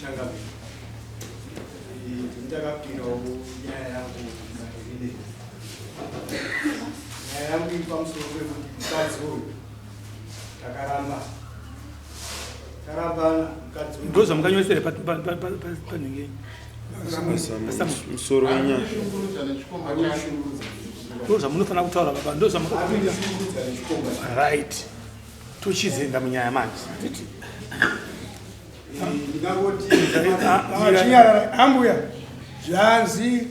tanga ndakapirawo nyaya yangu maerere nyaya yangu iri pamusoro pekuti mukadzi uyu takaramba mukadzi uyu ndoza mukanyoresere panenge musoro wenyaya ndoza munofana kutaura baba ndoza mukakuita right tuchizenda munyaya manje ambuya zvanzi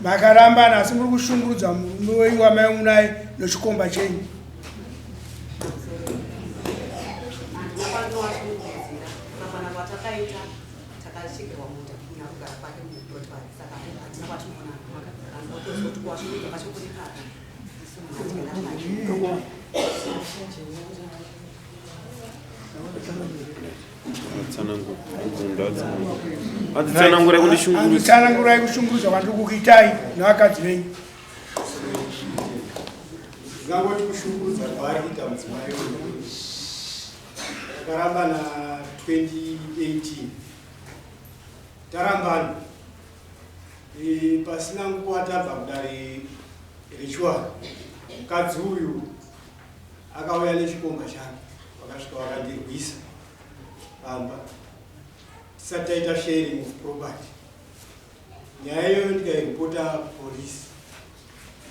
makarambana asi muri kushungurudza murume wenyu wamai unaye nechikomba chenyu. Anditsanangurai kushungurudza kwandiri kukuitai nevakadzi venyu. ngangoti kushungurudza kwaari kuita mudzimai uyu takaramba na 2018 tarambana pasina nguva tabva kudare rechiwani mukadzi uyu akauya nechikomba chake vakasvika vakandirwisa pamba tisati taita sharing of property. nyaya iyoyo ndikairipota polisi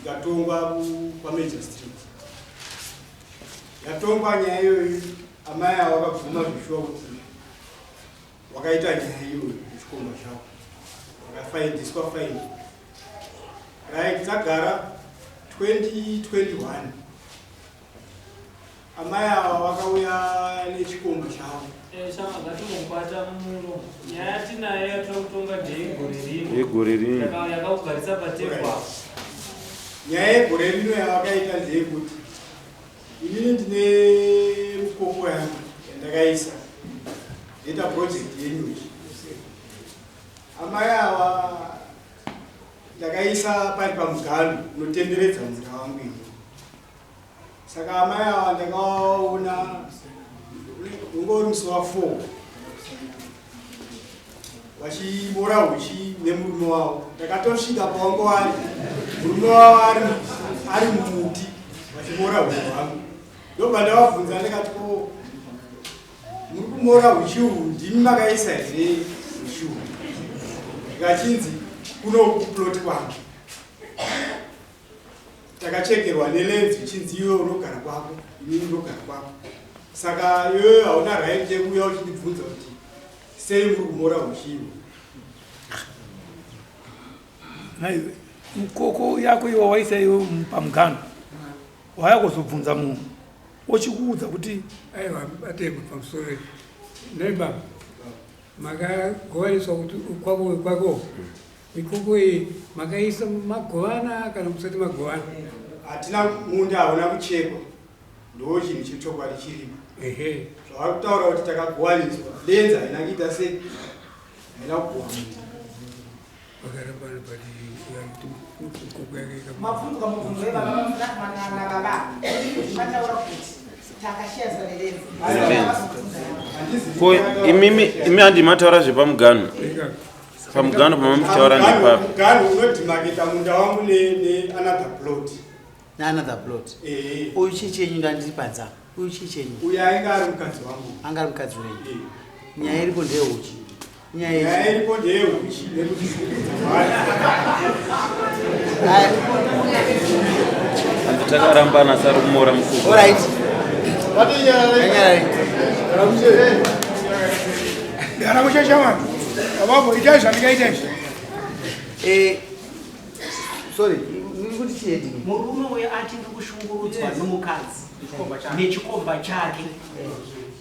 ikatongwa pamajor street yatongwa nyaya iyoyo amai avo vakabvuma zvishuwa kuti wakaita nyaya iyoyo nechikomba chavo vakafaindiswa faini right. Tagara 2021 amai ava vakauya nechikomba chavo shamagatimombata muro nyaya tinayo yatokutonga yegore rino yakakugarisa patebwa. nyaya yegore rino yavakaita ndeyekuti inini ndine mukoko yangu yandakaisa ndeta project yenyuki. amai ava ndakaisa pari pamugano unotenderedza munda wangu ini. Saka amai ava ndakaona ungori musi wa4 vachibora uchi nemurume wavo. Ndakatosvika pavangu vari murume wavo ari mumuti vachibora uchi hwangu. Ndobva ndavabvunza ndikati ko muri kumora uchi uhwu ndimi makaisa here uchi uhwu? Ndikachinzi kuno kuploti kwangu. Takachekerwa nelenzi ichinzi iwe unogara kwako inini ndogara kwako. Saka iwewe hauna right yekuuya uchindibvunza kuti sei muri kumora uchiwo. naiwe mukoko yako iwe waisa iwe pamugano waya kuzobvunza munhu ochikuudza kuti aiwa bateko pamusoro neiba makagowaniswa kuti kwako mikoko iyi makaisa magovana kana musati magovana. Hatina munda hauna kuchekwa ndo chinhu chechokwadi chiripo. Zvavari kutaura kuti takagowaniswa denza haina kuita sei haina kugowa munda. Vakarambana pati mikoko yake mabvunzwa mubvunzo yevavanana baba vataura kuti takashiyazwa nedenza. ko imi handimataura zvepamugano pamugano pamamuchitaura nepapo mugano unodhimakita munda wangu neanother plot. Neanother plot. Uyu chii chenyu ndandiri panza. Uyu chii chenyu? Uyu ainge ari mukadzi wangu. Anga ari mukadzi wenyu. Nyaya iripo ndeyeuchi. Nyaya iripo ndeyeuchi nekuti takarambana sari kumora mufuko. Alright. Gara mushashamana abapo itai zvandikaita izvi. Sorry, nikuti chiyedi. Murume uyo ati ndiri kushungurudzwa nomukadzi nechikomba chake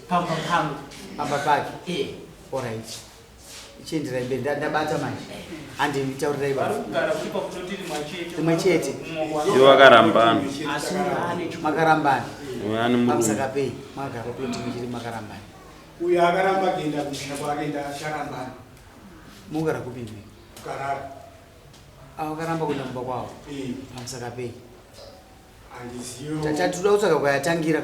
pamba pangu. Pamba pake. Alright. Chendera ibe ndabata manje. Andimitaurirai baba. Varikugara kuri pakutotiri machete. Mwechete. Ivo vakarambana. Asi ane makarambana. Uyani murume. Pamusakapei. Magara ploti muchiri makarambana. Uyu akaramba kuenda kumusha kwake ndasharambana. Mugara kupimwe. Kukarara. Akaramba kuenda kumba kwavo. Pamusakapei. Handiziyo. Tatoda kutsvaga kwayatangira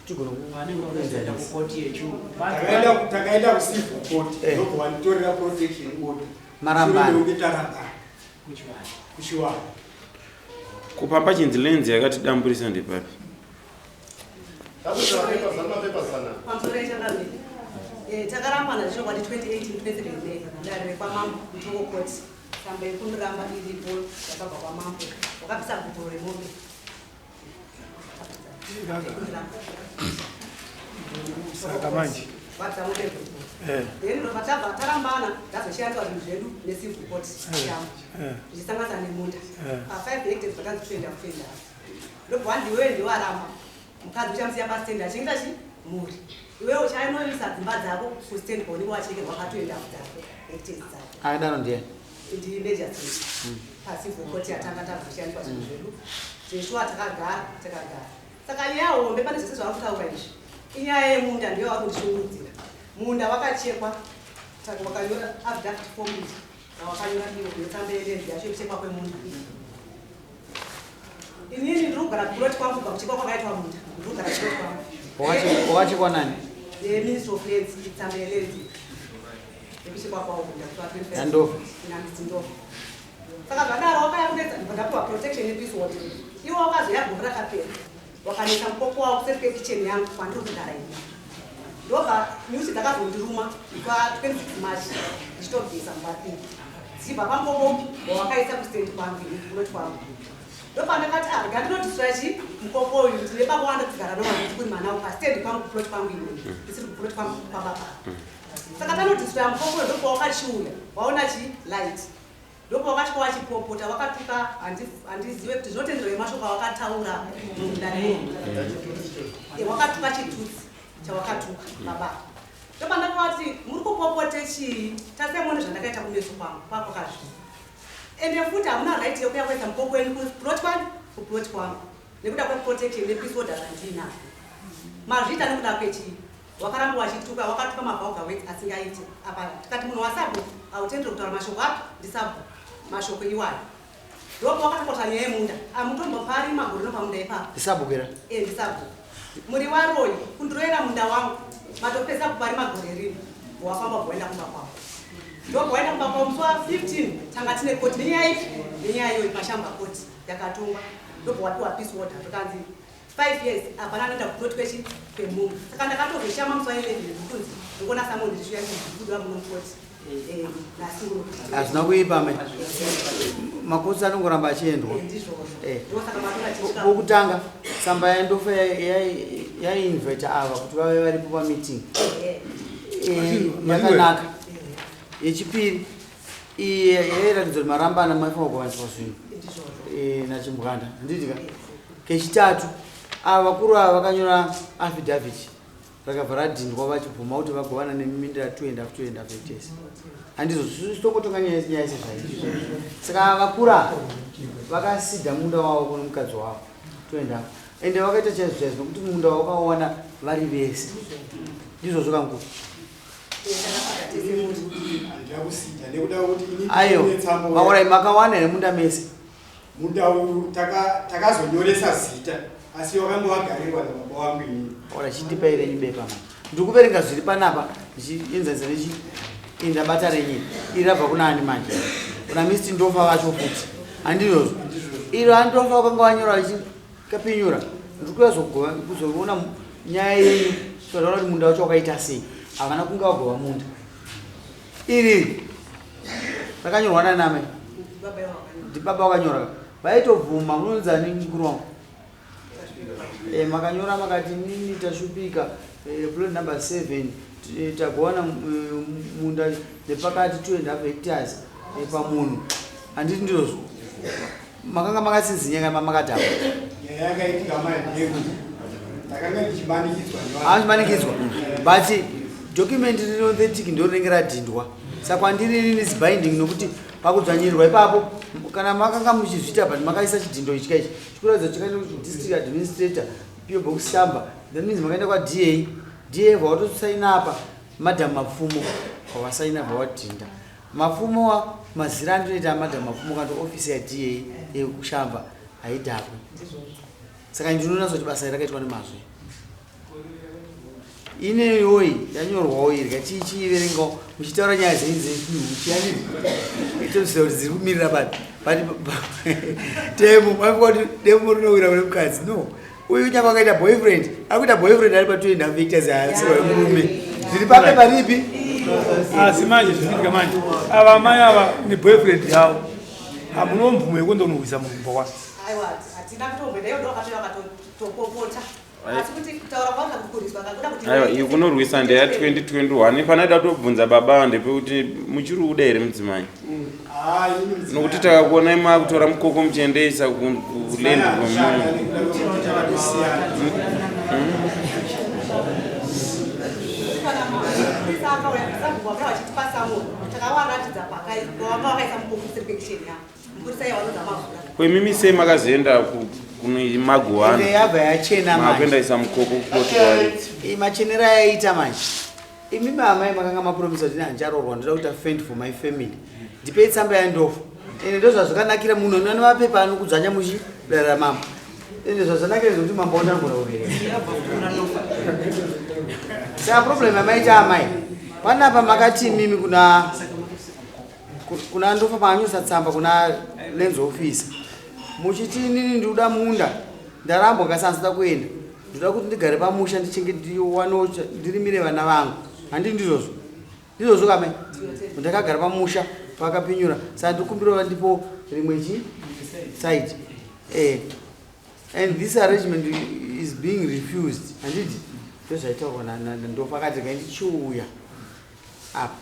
tigona vanenge vakazoenda kukoti yechuu takaenda kucivil court ndobva vanditorera protection order Marambana. unge tarambana kuchivana kuchiwana kupamba chinzi lenzi yakati damburisa ndepapi takarambana zvichokwadi 2018 president ndarire kwamambo mutoko koti samba yekundiramba iripo yakabva kwamambo wakapisa guto remombe saka manje then ndobva tabva tarambana ndazoshandiswa zvinhu zvedu necivil court yamo zvichisanganisa nemunda pa5 hectares vakanzi kutoenda kutenda ndobva ndiwewe ndiwaramba mukadzi uchamisiya pastendi achingira chi mhuri iwewe uchainoisa dzimba dzako kustendi paunenge wacheke wakatoenda kudzako hectares dzako akadaro ndiani ndimejaseti pacivil court yatanga tazoshandiswa zvinhu zvedu zveshuwa takagara saka nyaya hombe pane zvese zvavakutaura izvi inyaya yemunda ndiyo vakundishungurudzira munda wakachekwa saka wakanyora abduct forms wakanyora diwo yotambeerenzi yacho yekuchekwa kwemunda inini ndiri kugara kuroti kwangu pakuchekwa kwakaitwa munda ndiri kugara kuroti kwangu wakachekwa nani ministry of lands itambeerenzi yekuchekwa kwawo munda Yandova. inandidzindofa saka zvadaro wakaya kunetsa ndakapiwa protection yepeace water iwo wakazoya gombo rakapera wakanetsa mukoko wavo kuseri kwekicheni yangu kwandiri kugara ini ndobva nyuchi dzakazondiruma pa26 March ndichitobvisa mubapini dzibva pamukoko wawakaisa kustendi kwangu kunoti kwangu ndobva ndakati ngandinodisira chi mukoko uyu ndine baba wanda kugara nomanditi kuri manawo pastendi kwangu kunoti kwangu ini isiri kunoti kwangu kwababa saka tanodisira mukoko uyu ndobva wakachiuya waona chi light ndobva wakati kwawachipopota wakatuka handizive kuti zvinotendero yemashoko awakataura mundani wakatuka chitutsi chawakatuka baba ndobva ndakati muri kupopote chii tasemone zvandakaita kumeso kwangu kwakwakazvi ende futi hamuna right yekuya kuedza mukoko wenu kuplot kwani kuplot kwangu nekuda kweprotection nepeace order zvandiinayo mazviita nekuda kwechii wakaramba wachituka wakatuka mabhauga weti asingaiti apa tikati munhu wasabu hautendere kutaura mashoko api ndisabu mashoko iwayo ndobva wakatokota nyaya yemunda amutombopari magore nopamunda ipapo ndisabukira ndisabu muri waroi kundiroera munda wangu matopesa kupari magore rimwe wafamba bwaenda kumba kwavo ndobva waenda kumba kwavo musi wa15 tanga tine koti nenyaya ipi nenyaya iyoyi pashamba koti yakatongwa ndobva wapiwa peace order zvikanzi 5 years hapana anoenda kuplot kwechi kwemunhu saka ndakatozoshama musi wa11 kunzi ndingona samoni ndishuyakudiwa muno mukoti nasuro hazvina kuipame makotsi anongoramba achiendwa pokutanga samba yandofa yainvita ava kuti vave varipo pameeting yakanaka yechipiri yairatidza kuti marambana maifanwa kuvaniswa zvinhu nachimbwanda handitika kechitatu ava vakuru ava vakanyora affidavit rakabva radhindwa vachibvuma kuti vagovana nemimindira 2.5 hectares handizo titokotonga nyaya sezvaizvi saka vakuru ava vakasidha munda wavo kuno mukadzi wavo 2.5 ende vakaita chaizvo nokuti munda wakaona vari vese ndizvo kangu aiyo vakurai makawana here munda mese munda uyu takazonyoresa zita asi wakanga wagarirwa nababa wangu inini ora chindipa ire nyibepa mani ndiri kuverenga zviri panapa ndichienzanisa ndabata renyi iri rabva kuna ani manje kuna misti ndofa vacho futi handizvozvo iro andofa wakanga wanyora vachikapinyura ndiri kuzoona nyaya yenyu todaura kuti munda wacho wakaita sei havana kunge wagova munda iri rakanyorwa naname ndibaba wakanyora vaitobvuma munonzani mukuru wangu makanyora makati nini tashupika plot number 7 tagowana munda nepakati 2.5 hectares pamunhu handiti ndizvozvo makanga makasinzinyanga mamakatapa achimanikidzwa but document rinothetic ndorinenge radhindwa saka kwandiri is binding nokuti pakudzvanyirirwa ipapo kana makanga muchizviita but makaisa chidhindo ichi kaichi chikuratidza chikaenda kuti district administrator PO box shamba that means makaenda kwa DA vawatosaina apa madam mapfumo vawasaina vawadhinda mapfumo wa mazira andinoita madam mapfumo kanto ofisi ya DA yekushamba haidhakwe saka ndinoona kuti basa rakaitwa nemazvo ine oi yanyorwawo iri kachichiverenga muchitaura nyaya dzechiani itoziva kuti dziri kumirira bati temo mafikati demo rinowira kune mukadzi no uyu nyama akaita boyfriend ari kuita boyfriend ari pa2.5 hectares asirwa murume zviri pape paripi asi manje zviitika manje ava mai ava ne boyfriend yavo hamuna mvumo yekundonohwisa mumba wake aiwa hatina kutomboenda iyo ndokatoi vakatopopota asi kuti kutaura kwanga kukuriswa kakuda kuti aiwa iyo kunorwisa ndeya 2021 panoida kutobvunza baba ndepekuti muchiri kuda here mudzimai nokuti takakuonai maakutora mukoko muchiendeisa kulendi kwemunhu kwemimi sei makazoenda kune maguwana yabva yachena makuendaisa mukoko kukotiwaiti machenera yaita manje imi mamai makanga mapuromisa kuti handicharorwa ndoda kuita fend for my family ndipei tsamba yandofa ende ndo zvazvakanakira munhu anova nemapepa anokudzanya muchidara mambo ende zvazvanakira zvokuti mambo andangona kuvereka saka problem yamaita amai panapa makati mimi kuna ndofa paanyosa tsamba kuna lens office muchiti inini ndikuda munda ndarambwa ngasansida kuenda ndoda kuti ndigare pamusha ndichenge ndirimire vana vangu handi ndizvozvo kamai ndakagara pamusha pakapinyura saka ndikumbirwa ndipo rimwe side and this arrangement is being refused handiti ndozvaitaurwa nandofa akati ngaindichiuya apa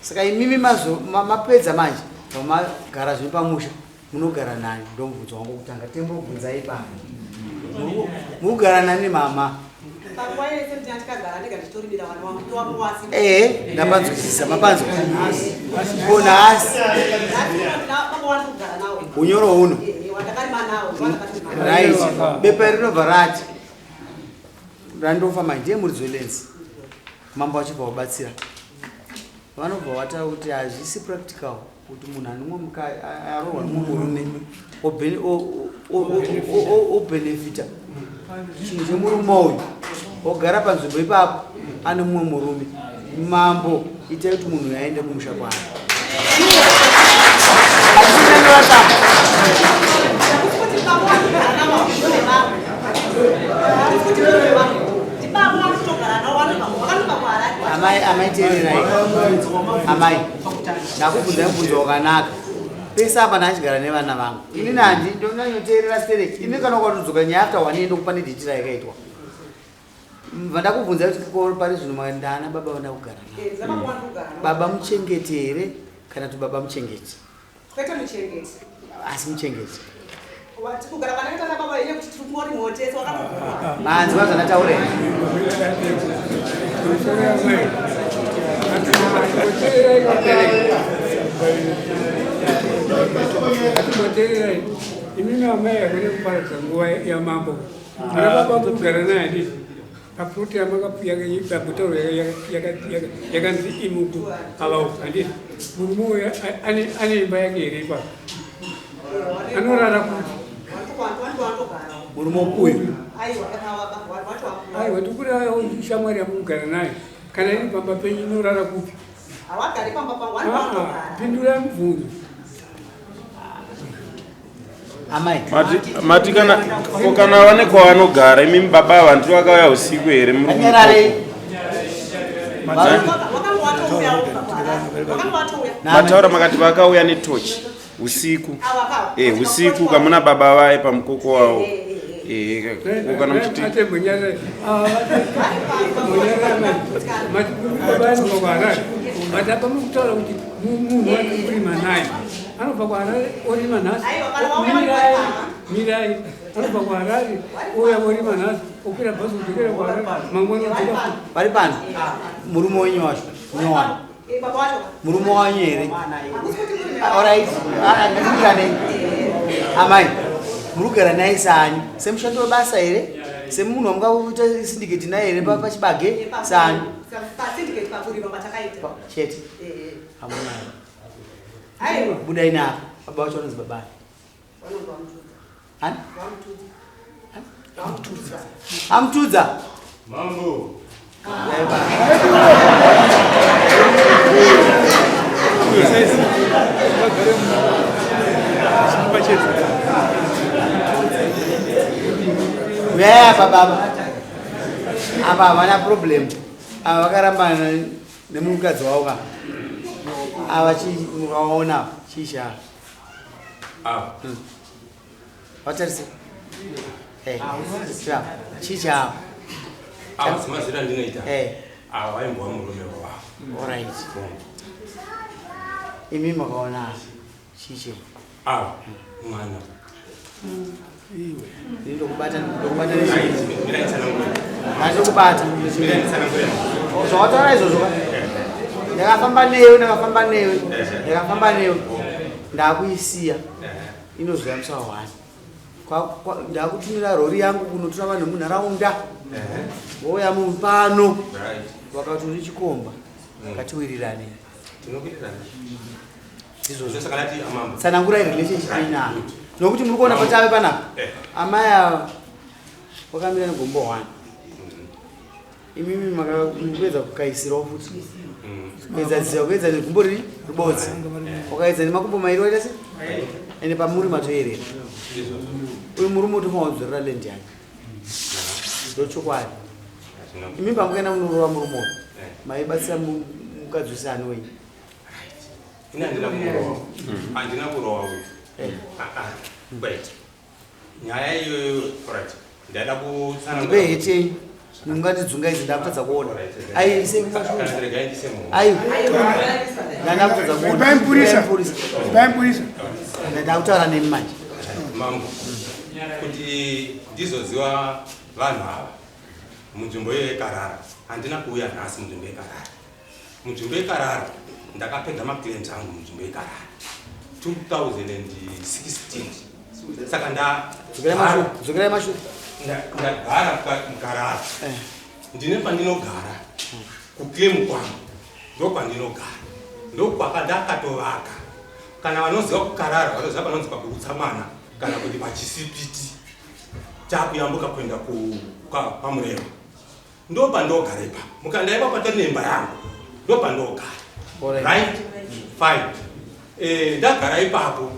saka imimi mapedza manje pamagara zviri pamusha munogara nani ndomubvunzo wangu kutanga tembobvunzai pano mugara nani mama ndapanzwisisa mapanzo kona asi unyoro uno right bepa rinobva rati randofa manje ndiye muridzo lenzi mambo achibva kubatsira vanobva vataura kuti hazvisi practical kuti munhu anomwe arohwa nomumurume obenefita chinhu chemurume uyu ogara panzvimbo ipapo ane mumwe murume mambo itai kuti munhu aende kumusha kwake amaiteererai amai ndakubvunzai mubvunzo wakanaka pese apa ndachigara nevana vangu inini handi ndonanyoteerera stereki ini kana ukatodzoka nyaya after 1 endo kupa nedhitira yakaitwa vandakubvunzai kuti pari zvino ndana baba vanda kugara baba muchengeti here kana kuti baba muchengeti asi muchengeti manzi vazvanataure imimi amai akone kuparadza nguva yamambo arababa kugara naye dii pakuti amakaabutauro yakanzi imuku alao handii murume uyo ane imba yake here ipapo anorara kuti murume uyu aiwa tikuri shamwari yamukugara naye kana iri pamba penyu inorara kupi pindura mubvunzo mati kana vane kwavanogara imimi baba ava ndiro vakauya usiku here mataura makati vakauya netochi usiku usiku kamuna baba vaye pamukoko wavo kana muchiti matapa mukutaura kuti munhu arikurima naye anobva kuharare orima nhasi mirai anobva kuharare ouya orima nhasi okwira bhazi kudzokera kuharare mangwani vari pano murume wenyu wacho nyowana murume wanyu here orit ndikuiranei amai murikugara naye sani semushando webasa here semunhu wamungaita sindiketi naye here pachibage sani chete hamunayo budai navo baba vacho vanonzi babani amutudza Mambo. baba apa havana problem ava vakarambana nemukadzi wavo ka ava mukaona chisha watarise chisha semazira ndinoita ava vaimbova murume wavo. Alright. Imi makaona chishe mwana ndokubata zvawataura izvozvo ndakafamba newe ndakuisiya inoziva musawa 1 ndakutumira rori yangu kunotora vanhu munharaunda voya mupano vakati uri chikomba katiwirirane tsanangurai relationship inavo nokuti muri kuona patave panapa amaya wakamira negombo 1 imimi makaedza kukaisirawo futi kuedza negombo riri ribodzi wakaedza nemakumbo mairi waita se ende pamuri matoerera uyu murume utomaodzorera lendi yake ndochokwadi imi pamukaenda munorova murume maibatsira mukadzi wese anowenyu handina kurowa nyaya iyoyo ndaida kutsanangurahete nimungatidzunga idzi ndakutadza kuona ndakutaura nemi manje mambo kuti ndizoziva vanhu ava munzvimbo yekarara handina kuuya nhasi munzvimbo yekarara munzvimbo yekarara ndakapedza maclient angu munzvimbo yekarara 2016 saka ndagara mukarara ndine pandinogara kuclaim kwangu ndokwandinogara ndokwakandakatovaka kana vanoziva kukarara vanoziva panonzi pakutsamana kana kuti pachisipiti chakuyambuka kuenda pamureva ndopandogara ipapo mukandaiva patori nemba yangu ndopandogara right fine ndagara ipapo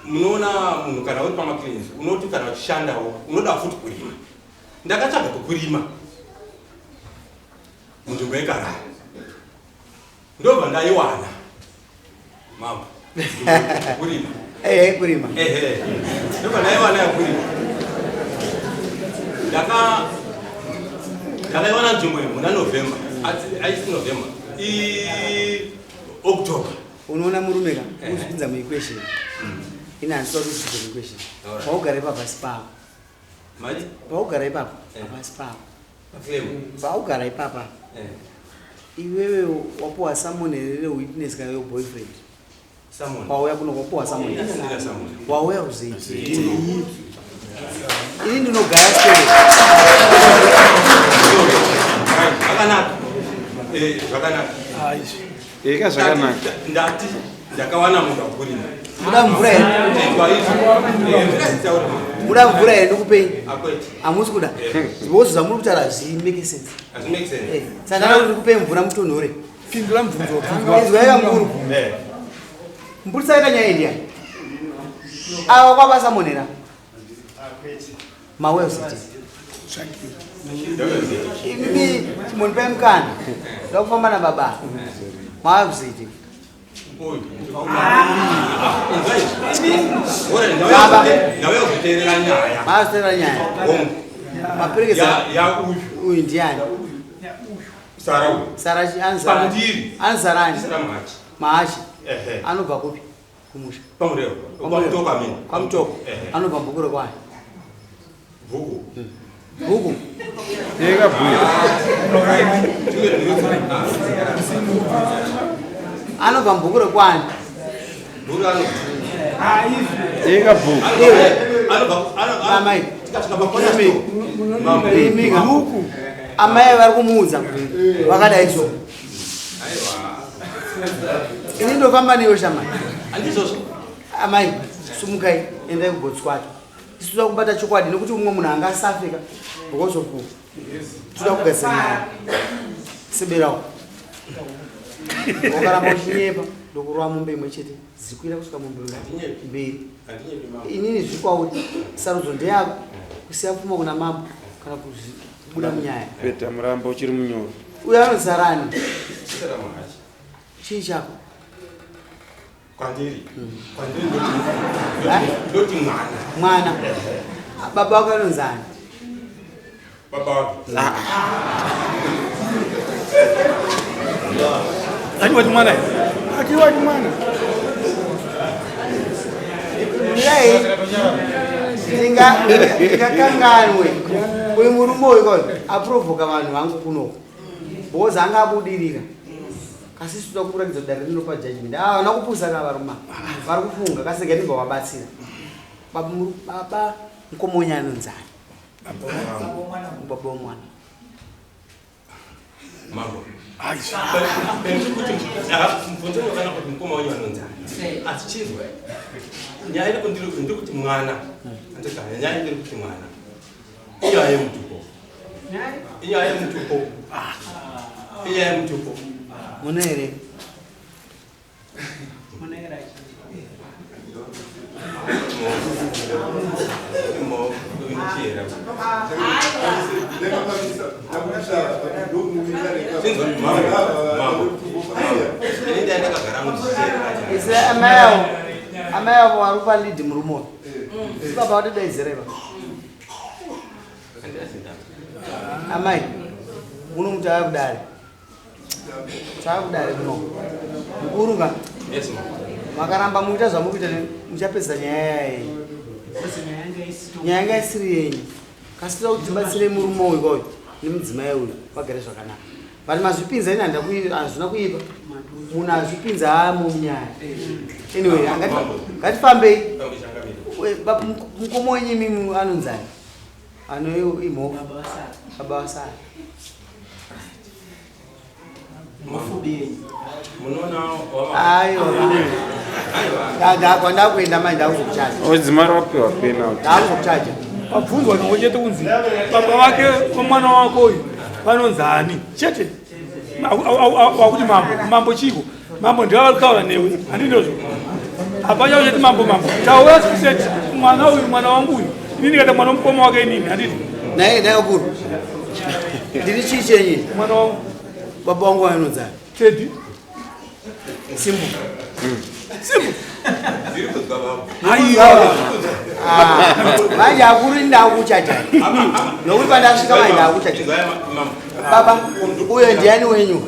munoona munhu kana uri pamaclinic unoti kana uchishandawo unoda futi kurima ndakatsvaga pokurima munzvimbo yekarara ndobva ndaiwana mama kurima kurima ndobva ndaiwana yakurima ndakaiwana nzvimbo iyi muna november aisi november october. Unoona murume ka uzvipinza muequation inanswa kuti muequation paugara ipapa spa mali paugara ipapa spa paugara ipapa iwewe wapowa someone here witness kana your boyfriend someone wauya kuno wapowa someone wauya kuzeiti ini ndinogara story zvakanaka zvakanaka eka zvakanaka ndati ndakawana munhu wakurima muda mvura here muda mvura here ndikupei hamusi kuda zvozo zvamuri kutaura zvimake sense saka ndikupei mvura mutonhore pindura mubvunzo izwaika mukuru mburisakaita nyaya indiya ava kwabasa monera mawebsite imi munipai mukana ndakufamba nababa mawebsite ndauyakuzoteerera nyaya maperekeza uyu ndiani anzarani maachi anobva kupi kumusha kwamutoko anobva mbukuro kwani bhuku anobva mbukuro kwani bhuku amai vari kumuudza vakadai so ini ndofamba neyo shamai amai sumukai endai kubotswata Toda kubata chokwadi nekuti umwe munhu anga asafika because of toda kugadzirira seberawo okaramba uchinyepa ndokurwa mombe imwe chete zikwira kusvika mombe mbiri inini zvikwauri sarudzo ndeyako kusiya pfuma kuna mambo kana kubuda munyaya peta murambo uchiri munyoro uyo anozarani chii chako kwandiri ndoti mwana baba wako anonzani baba wako atiwati mwana atiwati mwana ndingakanganwe uyu murume uyu kona aprovoka vanhu vangu kunoko because anga abudirira kasi toda kuratidza kuti dare rinopa judgment vana kupusa kana varuma vari kufunga kasenge ndibva wabatsira baba mukomonya anonzani baba womwana mambo mvunzo kana kuti mukoma wanyu anonzani asi chizwa nyaya iri ndiri kuti mwana andikaya nyaya ndiri kuti mwana inyaya yemutupo inyaya yemutupo inyaya yemutupo muna here amaiavo vari palidi murumoyo baba vatodaidzireva amai muno muti avakudare taakudare kuno mukuruka makaramba muita zvamukuita muchapedza nyaya yai nyaya yanga isiri yenyu kasi toda kuti tibatsire murume uyu koyo nemudzimai uyu vagare zvakanaka but mazvipinza ini hazvina kuipa munhu azvipinza amo munyaya anyway ngatifambei mukomo wenyu imimi anonzani anoyo imhoka baba wasara ndakuenda mai ndakuzokuchaja odzima rapiwa pena ndakuzokuchaja wabvunzwa nongo chete kunzi baba wake womwana wako uyu vanonzani chete wakuti mambo chiko mambo ndiva kutaura newe handindozvo hapanya chete mambo taura seti mwana uyu mwana wangu uyu inini kata mwana womukoma wake inini handiti naye kuru ndiri chii chenyi mwana wangu baba wangu vanonzani tedi simbu manje akuru ndakuchaja nokuti pandasvika mai ndakuchaja baba uyo ndiani wenyu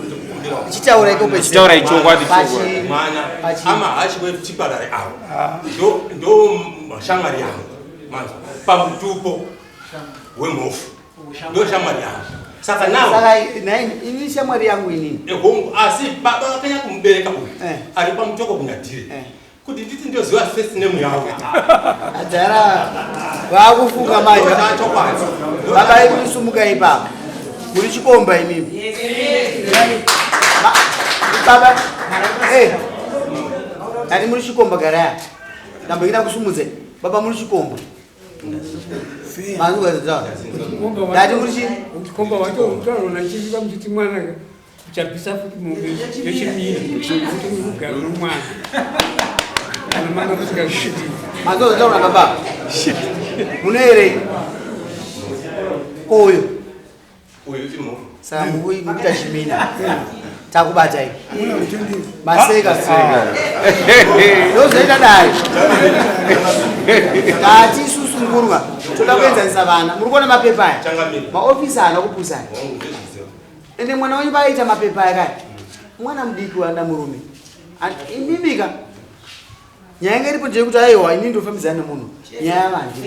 chitaura ikopechitaura ichokwadi mwana amahachi wechiparare avo ndo shamwari yangu manje pamutupo wemhofu ndo shamwari yangu saka ini shamwari yangu inini asi baba wakanya kumubereka uyu ari pamutoko kungadhire kuti nditi ndoziva first name yavo adhara vakufunga manje baba ikusumuka ipapa muri chikomba imimi baba ani muri chikomba garaya ndamboida kusumudze baba muri chikomba ndati muri chikomba wacho utaurona chichiva muchiti mwana uchabvisa futi mombe yechimiri kuti ugara nomwana kana mwana kusikashiti mazozotaura baba mune here uyu saka mukuita chimina takubatai maseka ndozoita dai kati isusu ngurwa toda kuenzanisa vana muri kuona mapepa aya maofisi ana kupusana ende mwana wenyu vaita mapepa aya kaya mwana mudiki wanda murume imimika nyaya yanga iripo ndeyekuti aiwa ini ndofambidzana nemunhu nyaya yavanje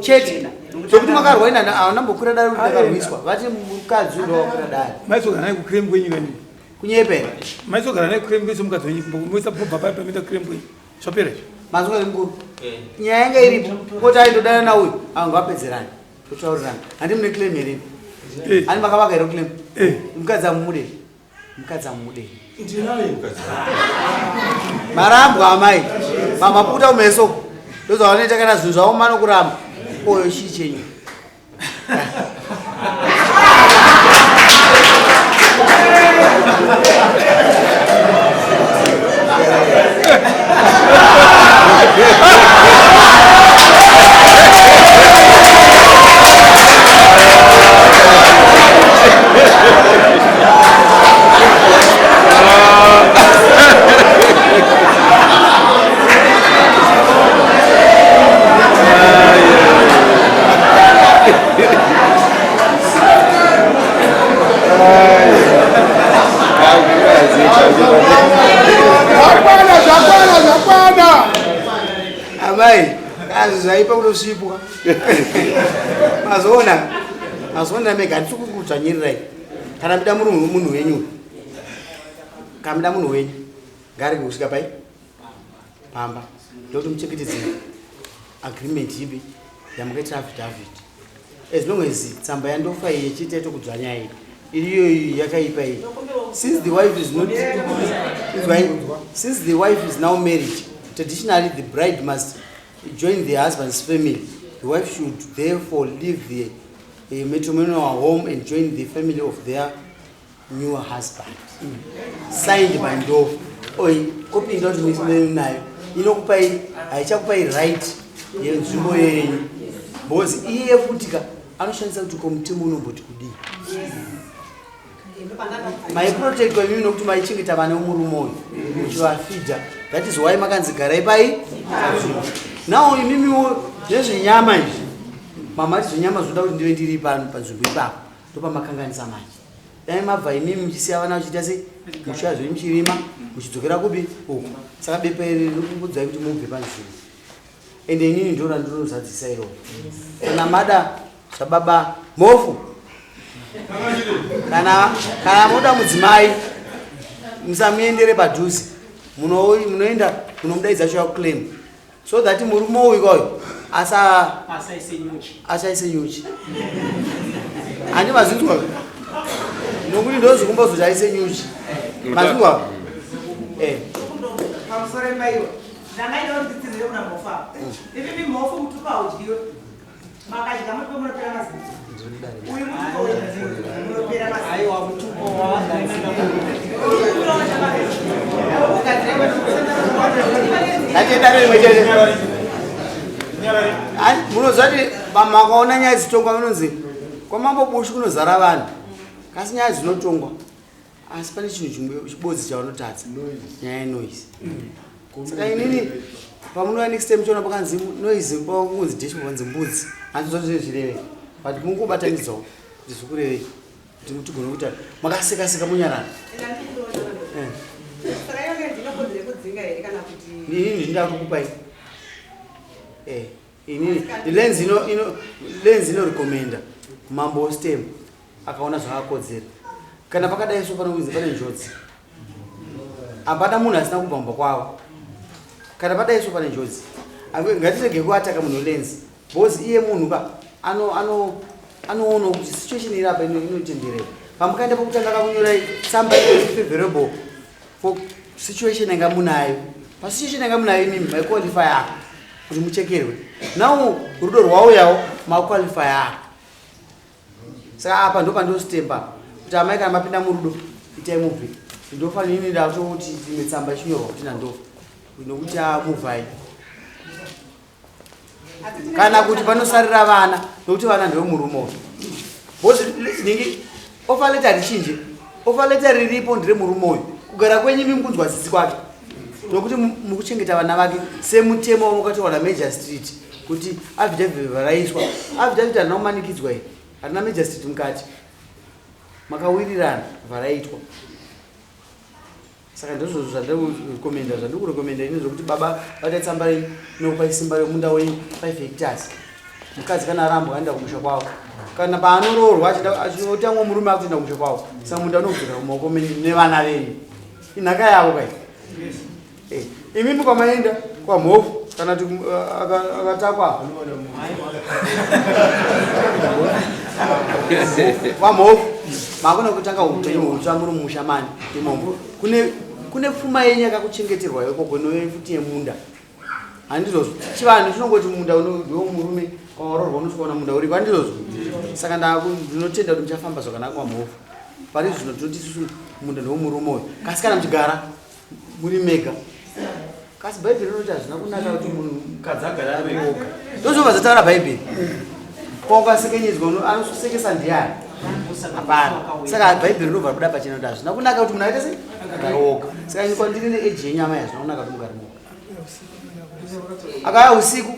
chete zokuti makarwa ina haunambokwira dare kuti ndakarwiswa vati mukadzi uyu ndowakwira dare maizogara naye kukremu kwenyu kweni kunyepera maizogara naye kukremu kwese mukadzi wenyu moisa baba pamita kremu kwenyu zvapera izvo mazokari mukuru nyaya yanga iripo kuti aindodana nauyu anga apedzerani totaurirana handi mune klemu here ani makavaka here klemu mukadzi amumudei mukadzi amumudei marambo amai mamaputa umeso ndozaoneta kana zvinhu zvaomano kuramba oyo chii chenyu amai kazi zvaipa kutosvipwa mazoona mega ndikukudzvanyirirai kana muda munhu wenyu kamuda munhu wenyu ngarege kusvika pai pamba ndokuti muchengetedzei agreement ipi yamukaitira affidavit as long as tsamba yandofa yechita tokudzvanyai iriyo yakaipa iyi since the wife is now married. Traditionally, the bride must join the husband's family. The wife should therefore leave the matrimonial home and join the family of their new husband. Signed by Ndofu. Copy not nayo. Inokupai haichakupai right yenzvimbo yenyu. Because iye futika anoshandisa kuti komutemo unomboti kudii. Maiprotect kwa mimi nokuti maichengeta vana vomurume uyu muchivafidha. That is why makanzi garai pai. Now imimiwo nezvenyama izvi mamati zvenyama zvoda kuti ndive ndiri pano panzvimbo ipapo ndopamakanganisa manje. Dai mabva imimi muchisiya vana vachiita sei muchiya zvenyu muchirima muchidzokera kupi uku saka bepa iri rikukuudzai kuti mubve panzvimbo ende inini ndiro randinozadzisa iroro kana mada zvababa mofu kana moda mudzimai musamuendere padhuze munoenda munomudaidza cho yakuclaim so that murume uyu kwayo asaise nyuchi handi mazinzwa nokuti ndozikumba kuti aise nyuchi mazinzwa pamusoro maiwa ndangaida kuti tidzire kuna mofa ivivi mofu mutupa haudyiwe makadya mutupa munopera mazinzi uyu mutupa unopera mazinzi mutupa munozati makaona nyaya dzitongwa munonzi kwamambo bushi kunozara vanhu kasi nyaya dzinotongwa asi pane chinhu chimwe chibodzi chavanotadza nyaya yenoise saka inini pamunova next time chiona pakanzi noise pakunzi deshi pakanzi mbudzi handizoti zvireve but mungobatanidzwawo kuti zvikurevei kuti mutigone kuita makasekaseka munyarara inini zvindakukupai inini lenzi inorekomenda mambo westem akaona zvakakodzera kana pakadai so panokunzi pane njodzi hapana munhu asina kubvamba kwavo kana padai so pane njodzi ngatirege kuataka munhu lenzi because iye munhu ka anoona kuti situation iri apa inotenderera pamukaenda pakutanga kakunyorai tsamba favorable for situation yanga munayo pasituation yanga munayo imimi maiqualify ako kuti muchekerwe now rudo rwauyawo maqualify ako saka apa ndopandostemba kuti amai kana mapinda murudo itai mubve ndofanira ini ndatokuti imwe tsamba ichinyorwa kuti nandofa nokuti amuvhai kana kuti panosarira vana nokuti vana ndevemurume uyu bhozi ningi ofa leta richinje ofa leta riripo nderemurume uyu kugara kwenyu mimbunzwa tsitsi kwake nokuti mukuchengeta vana vake semutemo wamukataura major street kuti affidavit varaiswa affidavit harina kumanikidzwa iyi harina major street mukati makawirirana varaitwa saka ndizvo zvandikurekomenda zvandikurekomenda ini zvokuti baba vataitsamba nokupai simba remunda wenyu 5 hectares mukadzi kana arambwa aenda kumusha kwavo kana paanoroorwa achotangwa murume akutoenda kumusha kwavo saka munda unobvira kumaoko nevana venyu inhaka yavo kai imimi kwamaenda kwamhofu kana kuti akatakwa kwamhofu makona kutanga upenyu hutsva muri mumushamani imombo kune pfuma yenyu yakakuchengeterwa ikoko nofuti yemunda handizozvo chivanhu chinongoti munda ndewomurume kwawarorwa unosvikaona munda uripo handizozvo saka ndinotenda kuti muchafamba zvakanaka mamovha pari zvino tinoti isusu munda ndewomurume uyu kasi kana muchigara muri mega kasi bhaibheri rinoti hazvina kunaka kuti mukadzi agara ari oga ndozvobva zvataura bhaibheri kwaukasekenyedzwa anosekesa ndiani hapana saka bhaibheri rinobva kuda pachena kuti hazvina kunaka kuti munhu aite sei agara oga saka nyikwa ndiri neeji yenyama hazvina kunaka kuti mugare moga akauya usiku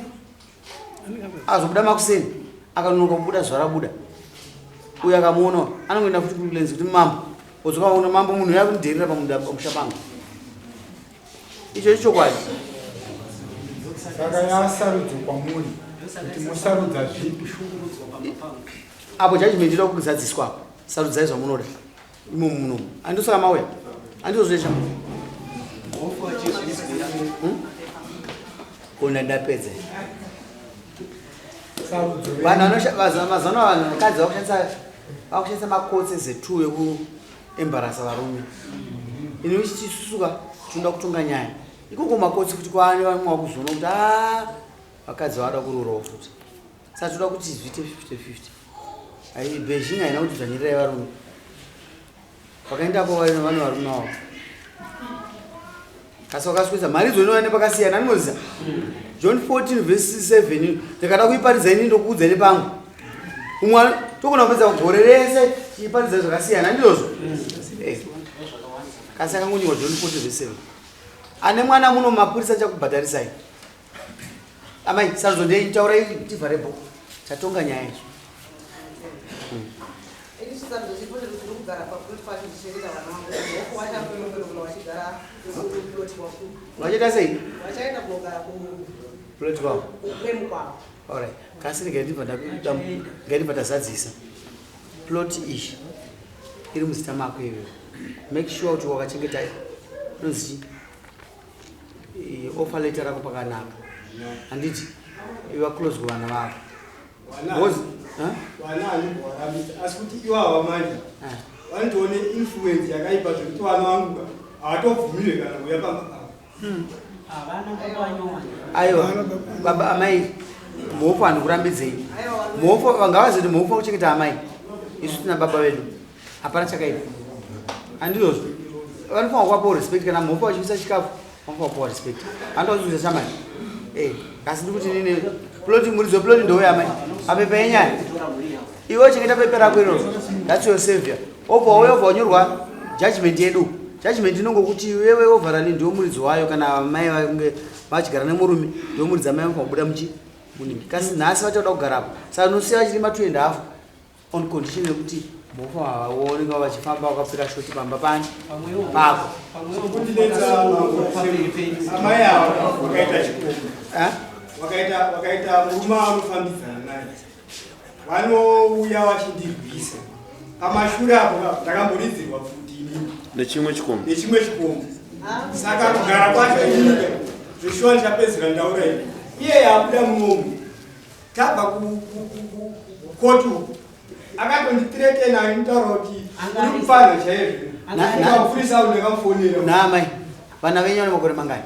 azobuda makuseni akanonoka kubuda zvarabuda uyo akamuona anongoenda futi kulenzi kuti mambo uzokaona mambo munhu yakunderera pamusha pangu icho chokwadi saka yasarudzo kwamuri kuti musarudza zvipi apo judgment ida kuzadziswa apo sarudzai zvamunoda imomo munomu andisaka mauya andizozvesha ona ndapedza mazano vanhu vakadzi vakushandisa makotsi zetu yekuembarasa varume ini ichitisusuka tinoda kutonga nyaya ikoko makotsi kuti kwaane vamwe wakuzona kuti vakadzi vada kurorawo futi saka toda kuti zviite 50-50 beijing haina kuti dzvanyirai varume vakaendapo vane varume wavo kasi vakaswedza mari dzoinova nepakasiyana animoziza John 14:7 ndikada kuiparidza ini ndokuudza nepangu umwe tokona kupedza gore rese chiiparidza zvakasiyana ndizvo kasi akangonyiwa John 14:7 ane mwana muno mapurisa chakubhadharisai amai sarudzo ndeitaurai tivharepo chatonga nyaya izvo wachaita sei plot kwavo alright kasi ngaitibva tazadzisa plot ishi iri muzita mako iyoyo make sure kuti wakachengeta nozi offer letter rako pakanaka handiti iva close kuvana vako vana handivarambisa asi kuti ivava manje vanitoone influence yakaipa zvekuti vana vangu havatobvumiwe kana kuya pamba pavo aiwa baba amai muofa handikurambidzei muofa vangavazoti muofa kuchengeta amai isu tina baba vedu hapana chakaipa handizvozvo vanofanwa kuvapawo respect kana muofa vachivisa chikafu vanofanwa kupawa respect handozvisa chamai kasi ndikuti nini ploti muridzo ploti ndowe amai mapepa enyaya iwe chengeta pepa rako iroro that's your savior obva wanyorwa judgment yedu judgment inongokuti wewe overall ndio muridzo wayo kana mai vange vachigara nemurume ndio muridzi amai vange kubuda muningi kasi nhasi vachauda kugarapo saka unosiya vachiri ma2.5 on condition yekuti mofa waoneka vachifamba wakapfeka shoti pamba pani pako amai avo vakaita chikomba wakaita murume vanofambidzana naye vanouya vachindirwisa pamashure apo ndakamboridzirwa futi inini nechimwe chikomba saka kugara kwacho inini zveshuwa ndichapedzera ndaura ini iye yabuda munomu tabva kukoti uku akatonditiretena ainotaura kuti uri kufana chaizvo akafurisa unhu ndakamufonera naamai vana venyu vane makore mangani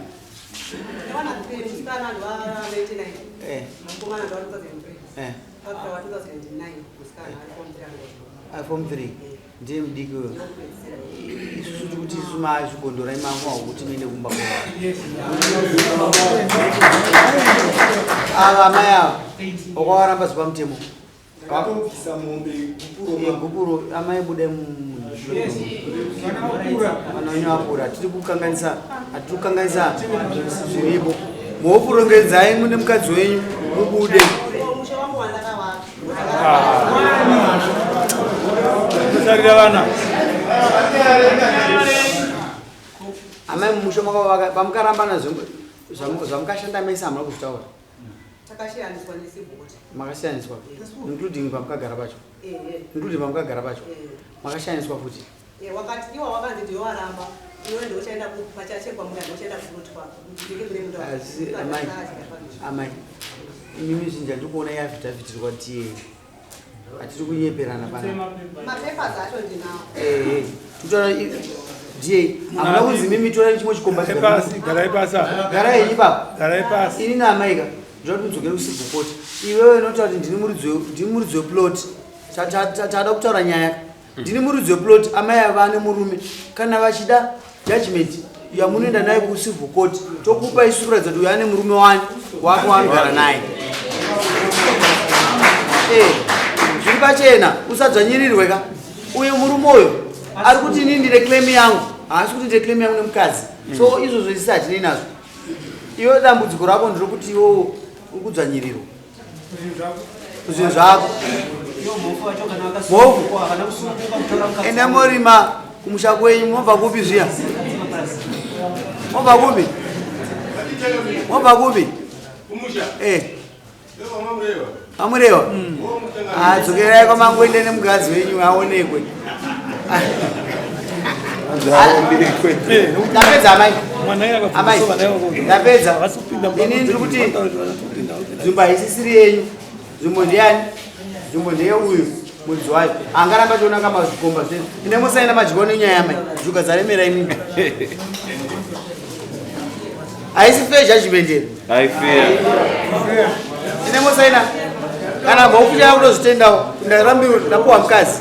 form 3 ndiye mudiki uyo isusu kuti isu mazvigondora imangu kuti muende kumba ava amai ava wakawaramba zvepamutemo ndakatobvisa mombe gupuro amai bude vana venyu vakura hatiri kukanganisa zviripo muofurongedzai mune mukadzi wenyu mubude kusarira vana amai mumusha makavaka pamukarambana zvamukashanda mese hamuna kuzvitaura makashaniswa including pamukagara pacho makashaniswa futi wakati iwa wakanzi ndiyo waramba iwe ndio uchaenda pachachekwa muda ndio uchaenda kurutwa amai imimi zvinja ndikuona yavhitavitirwa tiye hatiri kunyeperana pana mapepa zacho ndinawo ndiye hamuna kunzi mimi torai chimwe chikomba garai pasa garai ipapo garai pasi ini naamaika ndinoda kunzokera kucivil court iwewe noti kuti ndini muridzi weplot tada kutaura nyaya ndini muridzi weplot amai ava nemurume kana vachida judgment yamunoenda naye kucivil court tokupa isu kuratidza kuti uyo ane murume wani wako waanogara naye zviri pachena usadzvanyirirwe ka uyo murume uyo ari kuti ini ndine claim yangu haasi kuti ndine claim yangu nemukadzi so izvozvo isisi hatinei nazvo iwe dambudziko rako ndiro kuti iwo uri kudzvanyirirwa zvinhu zvako mofu ende morima kumusha kwenyu mobva kupi zviya mobva kupi mobva kupi amureva adzokerai kwamangoende nemukadzi wenyu aonekwe ndapedza amai ndapedza ini ndiri kuti nzvimbo haisisiri yenyu nzvimbo ndiyani nzvimbo ndeyeuyu mudzi wayo angaramba tionanga mazvikomba zvezvo ine musaina madyiwa nenyaya yamai njuka dzaremera imini haisi fe judgment ine musaina kana maukuya kutozvitendawo ndarambiwa ndapuwa mukadzi